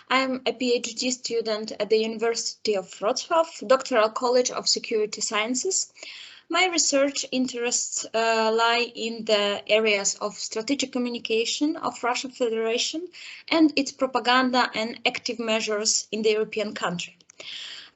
I'm a PhD student at the University of Wrocław, Doctoral College of Security Sciences. My research interests lie in the areas of strategic communication of Russian Federation and its propaganda and active measures in the European country.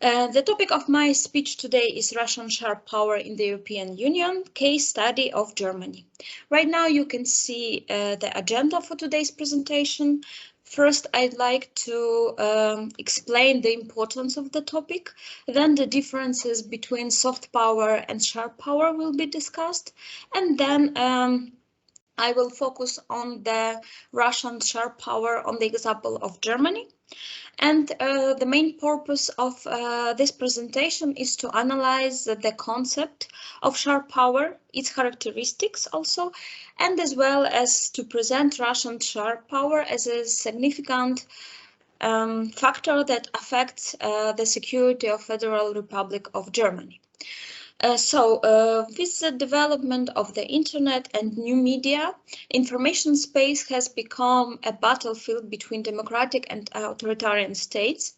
The topic of my speech today is Russian sharp power in the European Union, case study of Germany. Right now you can see the agenda for today's presentation. First, I'd like to explain the importance of the topic. Then the differences between soft power and sharp power will be discussed. And then I will focus on the Russian sharp power on the example of Germany. And the main purpose of this presentation is to analyze the concept of sharp power, its characteristics also, and as well as to present Russian sharp power as a significant factor that affects the security of Federal Republic of Germany. With the development of the internet and new media, information space has become a battlefield between democratic and authoritarian states,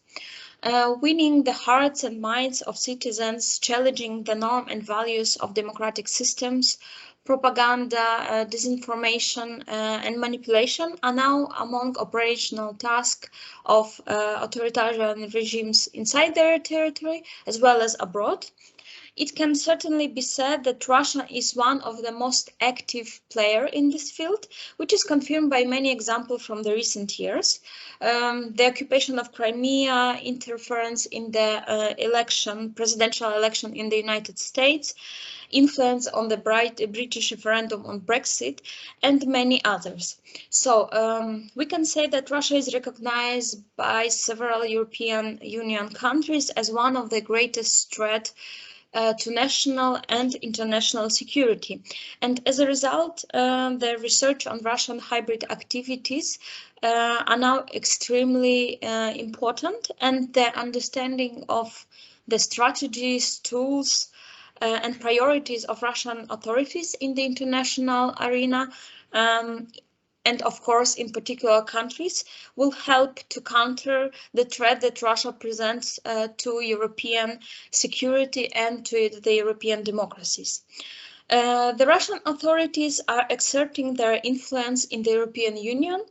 winning the hearts and minds of citizens, challenging the norm and values of democratic systems. Propaganda, disinformation, and manipulation are now among operational tasks of authoritarian regimes inside their territory as well as abroad. It can certainly be said that Russia is one of the most active players in this field, which is confirmed by many examples from the recent years. The occupation of Crimea, interference in the presidential election in the United States, influence on the British referendum on Brexit, and many others. So we can say that Russia is recognized by several European Union countries as one of the greatest threats to national and international security. And as a result, the research on Russian hybrid activities are now extremely important, and the understanding of the strategies, tools, and priorities of Russian authorities in the international arena and of course in particular countries will help to counter the threat that Russia presents to European security and to the European democracies. The Russian authorities are exerting their influence in the European Union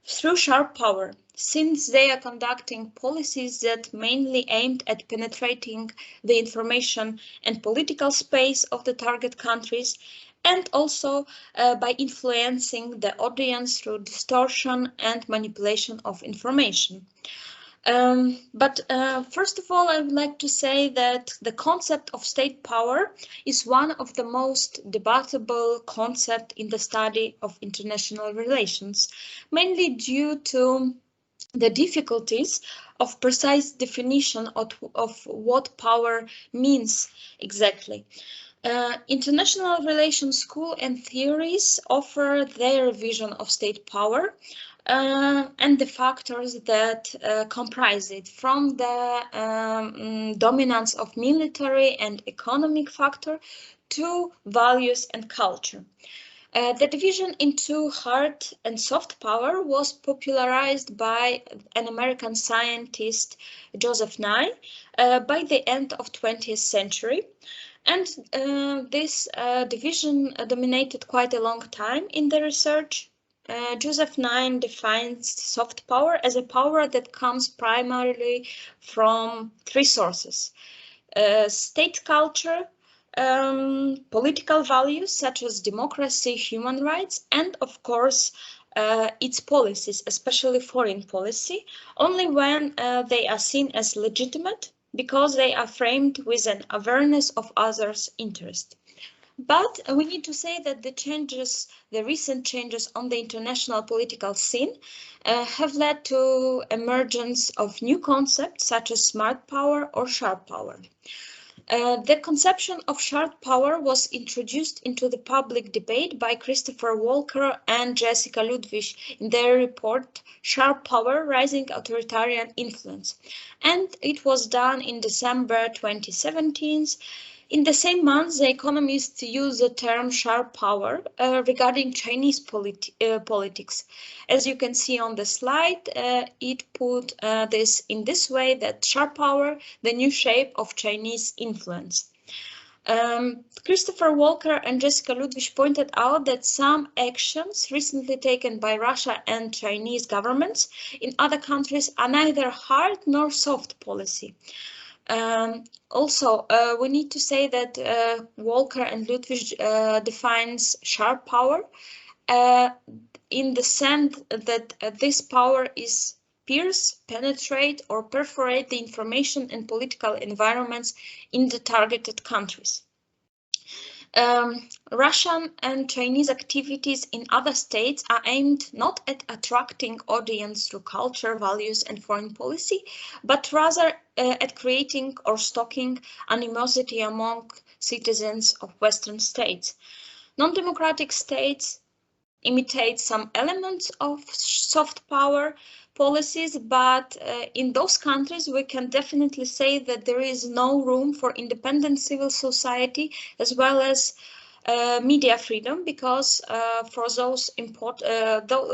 through sharp power, since they are conducting policies that mainly aimed at penetrating the information and political space of the target countries, and also by influencing the audience through distortion and manipulation of information. First of all, I would like to say that the concept of state power is one of the most debatable concepts in the study of international relations, mainly due to the difficulties of precise definition of what power means exactly. International relations school and theories offer their vision of state power and the factors that comprise it, from the dominance of military and economic factor to values and culture. The division into hard and soft power was popularized by an American scientist, Joseph Nye, by the end of 20th century. And this division dominated quite a long time in the research. Joseph Nye defines soft power as a power that comes primarily from three sources: state culture, political values such as democracy, human rights, and of course its policies, especially foreign policy, only when they are seen as legitimate, because they are framed with an awareness of others' interest. But we need to say that the recent changes on the international political scene have led to emergence of new concepts such as smart power or sharp power. The conception of sharp power was introduced into the public debate by Christopher Walker and Jessica Ludwig in their report Sharp Power: Rising Authoritarian Influence, and it was done in December 2017 In the same month, the economists used the term sharp power regarding Chinese politics. As you can see on the slide, it put this in this way, that sharp power, the new shape of Chinese influence. Christopher Walker and Jessica Ludwig pointed out that some actions recently taken by Russia and Chinese governments in other countries are neither hard nor soft policy. Also, we need to say that Walker and Ludwig defines sharp power in the sense that this power is pierce, penetrate, or perforate the information and political environments in the targeted countries. Russian and Chinese activities in other states are aimed not at attracting audience through culture, values, and foreign policy, but rather at creating or stoking animosity among citizens of Western states. Non-democratic states imitate some elements of soft power policies, but in those countries we can definitely say that there is no room for independent civil society as well as media freedom, because for those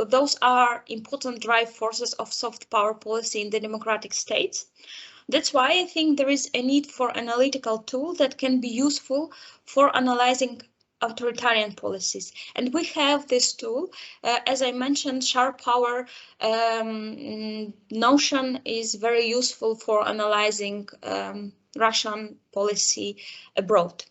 those are important drive forces of soft power policy in the democratic states. That's why I think there is a need for analytical tool that can be useful for analyzing authoritarian policies. And we have this tool. As I mentioned, sharp power notion is very useful for analyzing Russian policy abroad.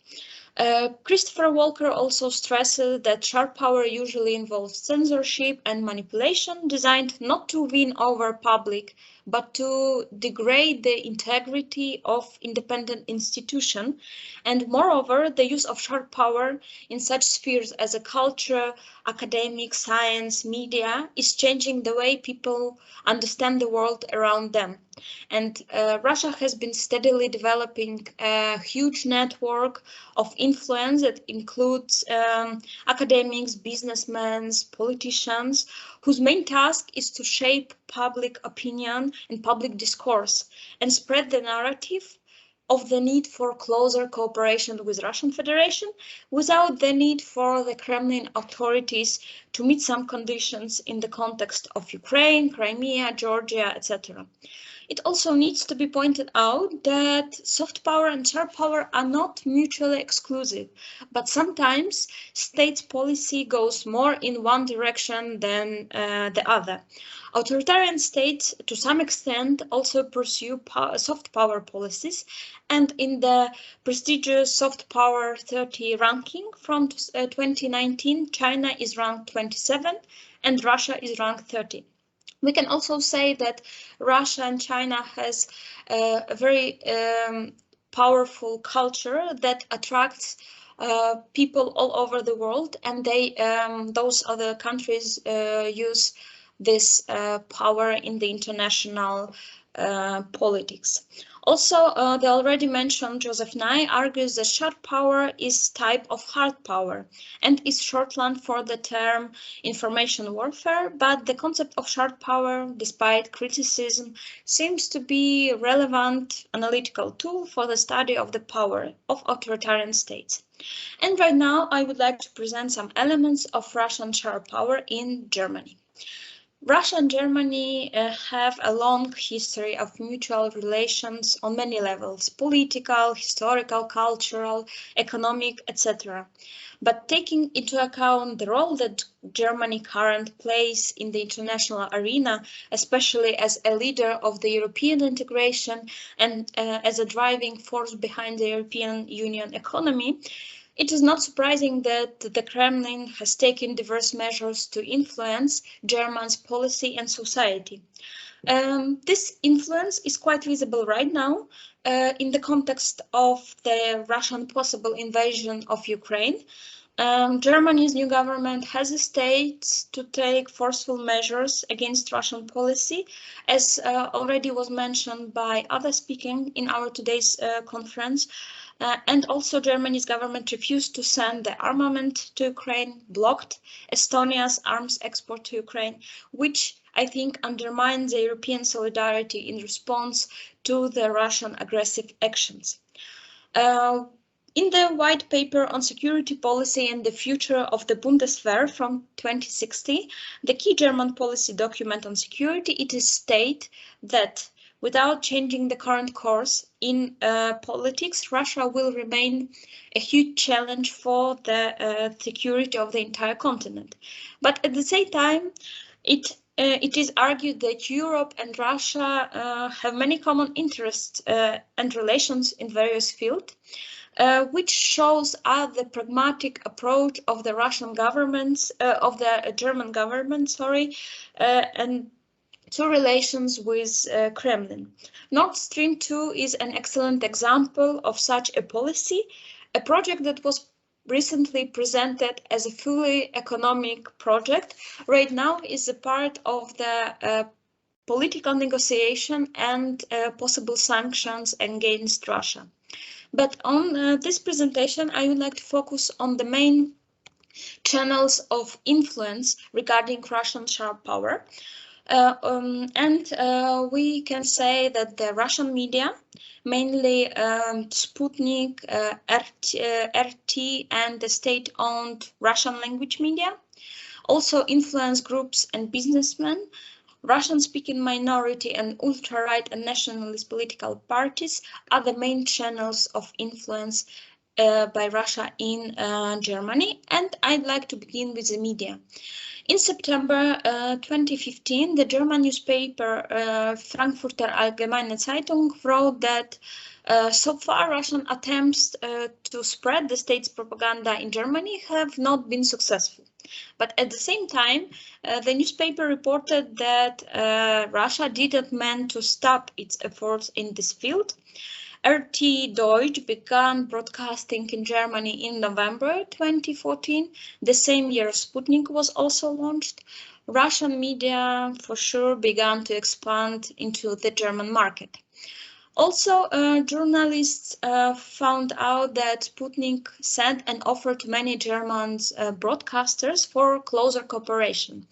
Christopher Walker also stresses that sharp power usually involves censorship and manipulation designed not to win over public, but to degrade the integrity of independent institution. And moreover, the use of sharp power in such spheres as a culture, academic, science, media is changing the way people understand the world around them. And Russia has been steadily developing a huge network of influence that includes academics, businessmen, politicians, whose main task is to shape public opinion and public discourse and spread the narrative of the need for closer cooperation with Russian Federation without the need for the Kremlin authorities to meet some conditions in the context of Ukraine, Crimea, Georgia, etc. It also needs to be pointed out that soft power and sharp power are not mutually exclusive, but sometimes state policy goes more in one direction than the other. Authoritarian states, to some extent, also pursue soft power policies, and in the prestigious Soft Power 30 ranking from 2019, China is ranked 27 and Russia is ranked 30. We can also say that Russia and China has a very powerful culture that attracts people all over the world, and those other countries use this power in the international politics. Also, the already mentioned Joseph Nye argues that sharp power is type of hard power and is shorthand for the term information warfare, but the concept of sharp power, despite criticism, seems to be a relevant analytical tool for the study of the power of authoritarian states. And right now, I would like to present some elements of Russian sharp power in Germany. Russia and Germany have a long history of mutual relations on many levels: political, historical, cultural, economic, etc. But taking into account the role that Germany currently plays in the international arena, especially as a leader of the European integration and as a driving force behind the European Union economy, it is not surprising that the Kremlin has taken diverse measures to influence Germany's policy and society. This influence is quite visible right now in the context of the Russian possible invasion of Ukraine. Germany's new government hesitates to take forceful measures against Russian policy, as already was mentioned by others speaking in our today's conference. And also Germany's government refused to send the armament to Ukraine, blocked Estonia's arms export to Ukraine, which I think undermines the European solidarity in response to the Russian aggressive actions. In the white paper on security policy and the future of the Bundeswehr from 2016, the key German policy document on security, it is stated that without changing the current course in politics, Russia will remain a huge challenge for the security of the entire continent. But at the same time, it is argued that Europe and Russia have many common interests and relations in various fields. Which shows the pragmatic approach of the Russian government, of the German government, sorry, and to relations with Kremlin. Nord Stream 2 is an excellent example of such a policy, a project that was recently presented as a fully economic project. Right now is a part of the political negotiation and possible sanctions against Russia. But on this presentation, I would like to focus on the main channels of influence regarding Russian sharp power. We can say that the Russian media, mainly Sputnik, RT, and the state-owned Russian language media, also influence groups and businessmen, Russian-speaking minority and ultra-right and nationalist political parties are the main channels of influence by Russia in Germany. And I'd like to begin with the media. In September 2015, the German newspaper Frankfurter Allgemeine Zeitung wrote that so far Russian attempts to spread the state's propaganda in Germany have not been successful. But at the same time, the newspaper reported that Russia didn't mean to stop its efforts in this field. RT Deutsch began broadcasting in Germany in November 2014. The same year Sputnik was also launched. Russian media for sure began to expand into the German market. Also, journalists found out that Sputnik sent an offer to many German broadcasters for closer cooperation.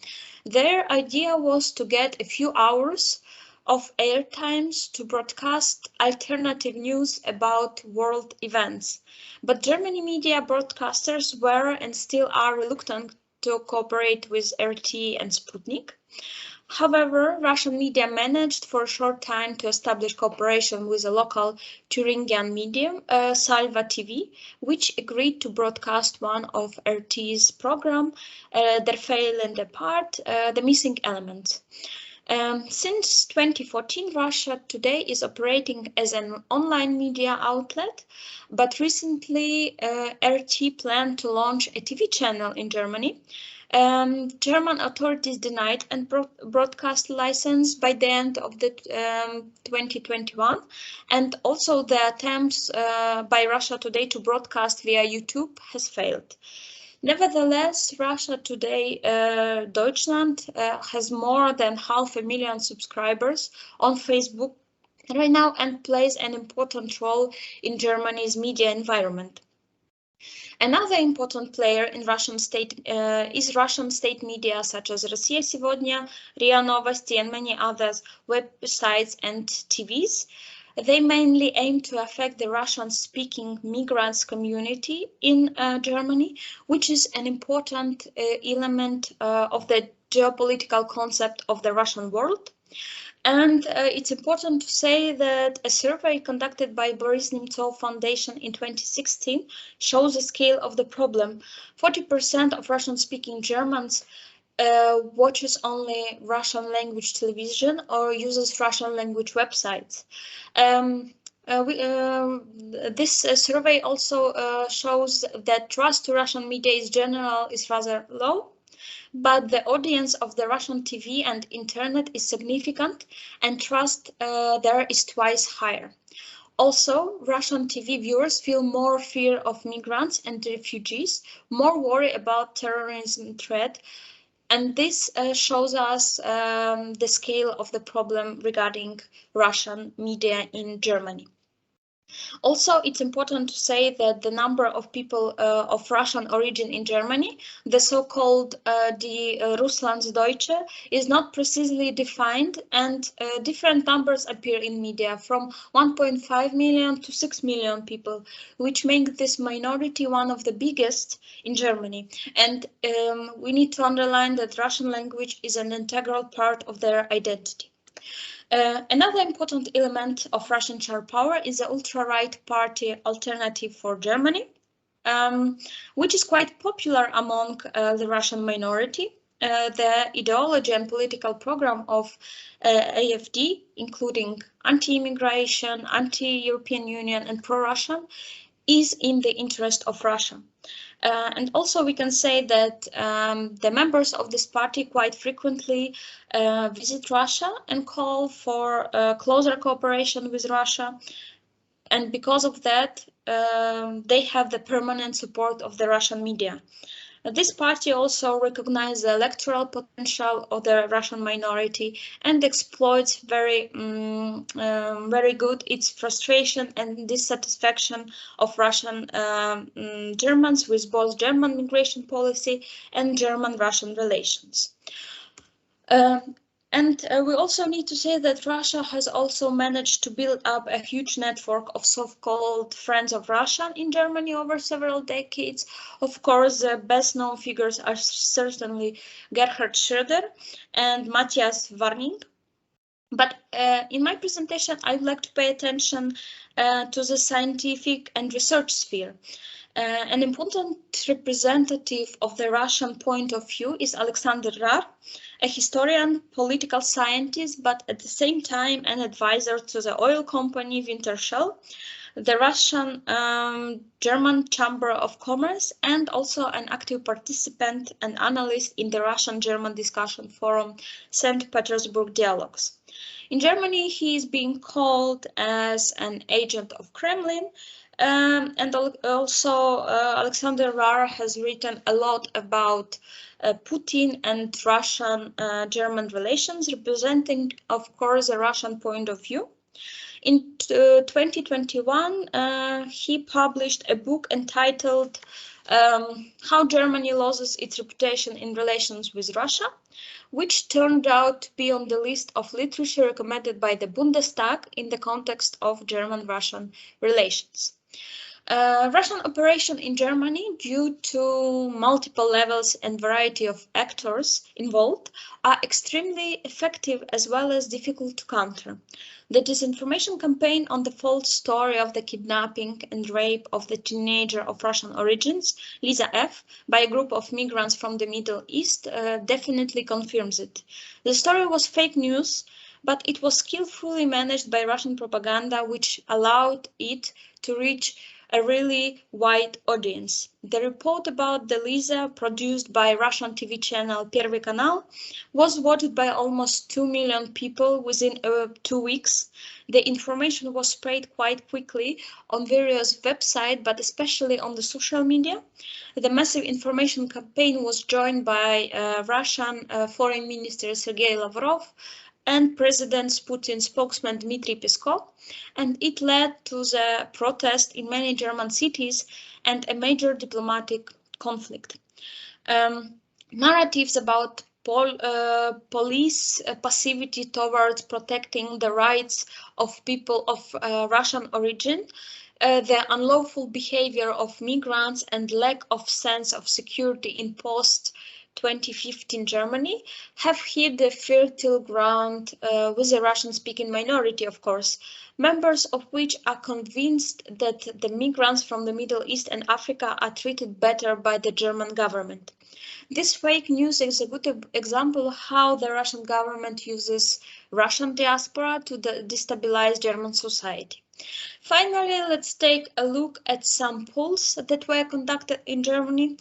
Their idea was to get a few hours of airtimes to broadcast alternative news about world events. But German media broadcasters were and still are reluctant to cooperate with RT and Sputnik. However, Russian media managed for a short time to establish cooperation with a local Thuringian medium, Salva TV, which agreed to broadcast one of RT's program, Der fehlende Part, The Missing Element. Since 2014, Russia Today is operating as an online media outlet, but recently RT planned to launch a TV channel in Germany. German authorities denied a broadcast license by the end of the 2021, and also the attempts by Russia Today to broadcast via YouTube has failed. Nevertheless, Russia Today Deutschland has more than 500,000 subscribers on Facebook right now and plays an important role in Germany's media environment. Another important player in Russian state is Russian state media such as Россия Сегодня, RIA Novosti, and many others websites and TVs. They mainly aim to affect the Russian-speaking migrants community in Germany, which is an important element of the geopolitical concept of the Russian world. And it's important to say that a survey conducted by Boris Nemtsov Foundation in 2016 shows the scale of the problem. 40% of Russian-speaking Germans watches only Russian language television or uses Russian language websites. This survey also shows that trust to Russian media in general is rather low, but the audience of the Russian TV and internet is significant, and trust there is twice higher. Also, Russian TV viewers feel more fear of migrants and refugees, more worry about terrorism threat, and this shows us the scale of the problem regarding Russian media in Germany. Also, it's important to say that the number of people of Russian origin in Germany, the so-called die Russlandsdeutsche, is not precisely defined, and different numbers appear in media, from 1.5 million to 6 million people, which make this minority one of the biggest in Germany. And we need to underline that Russian language is an integral part of their identity. Another important element of Russian shared power is the ultra-right party Alternative for Germany, which is quite popular among the Russian minority. The ideology and political program of AfD, including anti-immigration, anti-European Union, and pro-Russian, is in the interest of Russia. And also we can say that the members of this party quite frequently visit Russia and call for closer cooperation with Russia. And because of that, they have the permanent support of the Russian media. This party also recognizes the electoral potential of the Russian minority and exploits very good its frustration and dissatisfaction of Russian Germans with both German migration policy and German-Russian relations. We also need to say that Russia has also managed to build up a huge network of so-called friends of Russia in Germany over several decades. Of course, the best-known figures are certainly Gerhard Schröder and Matthias Warning. But in my presentation, I would like to pay attention to the scientific and research sphere. An important representative of the Russian point of view is Alexander Rar, a historian, political scientist, but at the same time an advisor to the oil company Wintershall, the Russian German Chamber of Commerce, and also an active participant and analyst in the Russian-German discussion forum St. Petersburg Dialogues. In Germany, he is being called as an agent of Kremlin, and also Alexander Rar has written a lot about Putin and Russian-German relations, representing, of course, a Russian point of view. In 2021, he published a book entitled How Germany Loses Its Reputation in Relations with Russia, which turned out to be on the list of literature recommended by the Bundestag in the context of German-Russian relations. Russian operation in Germany, due to multiple levels and variety of actors involved, are extremely effective as well as difficult to counter. The disinformation campaign on the false story of the kidnapping and rape of the teenager of Russian origins, Lisa F., by a group of migrants from the Middle East definitely confirms it. The story was fake news, but it was skillfully managed by Russian propaganda, which allowed it to reach a really wide audience. The report about the Lisa, produced by Russian TV channel Первый Канал, was watched by almost 2 million people within 2 weeks. The information was spread quite quickly on various websites, but especially on the social media. The massive information campaign was joined by Russian Foreign Minister Sergei Lavrov and President Putin's spokesman Dmitry Peskov, and it led to the protest in many German cities and a major diplomatic conflict. Narratives about police passivity towards protecting the rights of people of Russian origin, the unlawful behavior of migrants and lack of sense of security in post-2015 Germany have hit the fertile ground with the Russian-speaking minority, of course, members of which are convinced that the migrants from the Middle East and Africa are treated better by the German government. This fake news is a good example of how the Russian government uses Russian diaspora to destabilize German society. Finally, let's take a look at some polls that were conducted in Germany.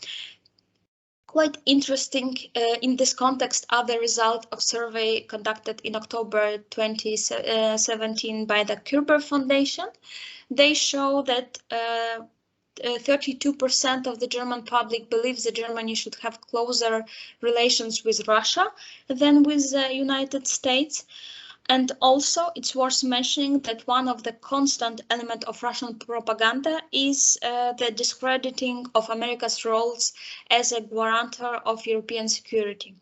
Quite interesting in this context are the results of survey conducted in October 2017 by the Kerber Foundation. They show that 32% of the German public believes that Germany should have closer relations with Russia than with the United States. And also, it's worth mentioning that one of the constant elements of Russian propaganda is the discrediting of America's roles as a guarantor of European security.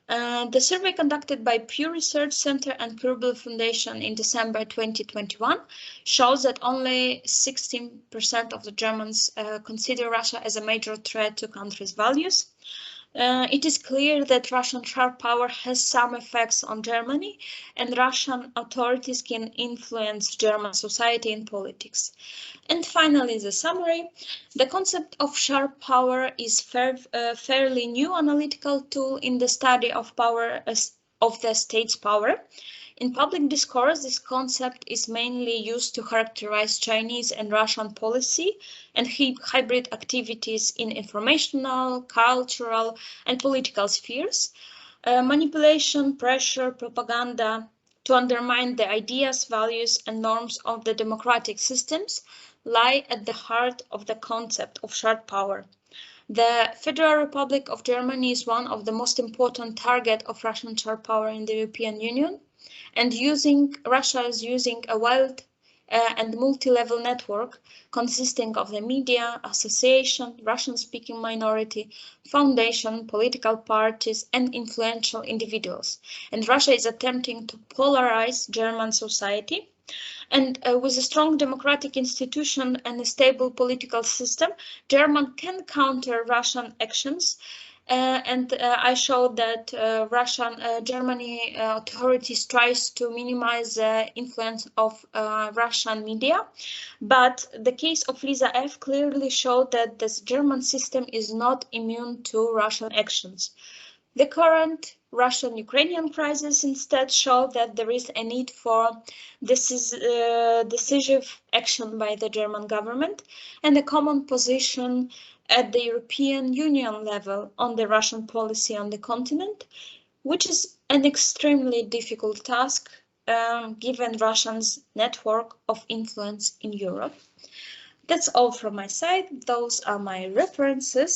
The survey conducted by Pew Research Center and Kerbal Foundation in December 2021 shows that only 16% of the Germans consider Russia as a major threat to country's values. It is clear that Russian sharp power has some effects on Germany, and Russian authorities can influence German society and politics. And finally, the summary. The concept of sharp power is fairly new analytical tool in the study of power of the state's power. In public discourse, this concept is mainly used to characterize Chinese and Russian policy and hybrid activities in informational, cultural, and political spheres. Manipulation, pressure, propaganda to undermine the ideas, values, and norms of the democratic systems lie at the heart of the concept of sharp power. The Federal Republic of Germany is one of the most important targets of Russian sharp power in the European Union, and Russia is using a wide and multi-level network consisting of the media, association, Russian-speaking minority, foundation, political parties, and influential individuals. And Russia is attempting to polarize German society. And with a strong democratic institution and a stable political system, Germany can counter Russian actions. I showed that Germany authorities tries to minimize the influence of Russian media, but the case of Lisa F. clearly showed that this German system is not immune to Russian actions. The current Russian-Ukrainian crisis instead showed that there is a need for decisive action by the German government and a common position at the European Union level on the Russian policy on the continent, which is an extremely difficult task given Russia's network of influence in Europe. That's all from my side. Those are my references.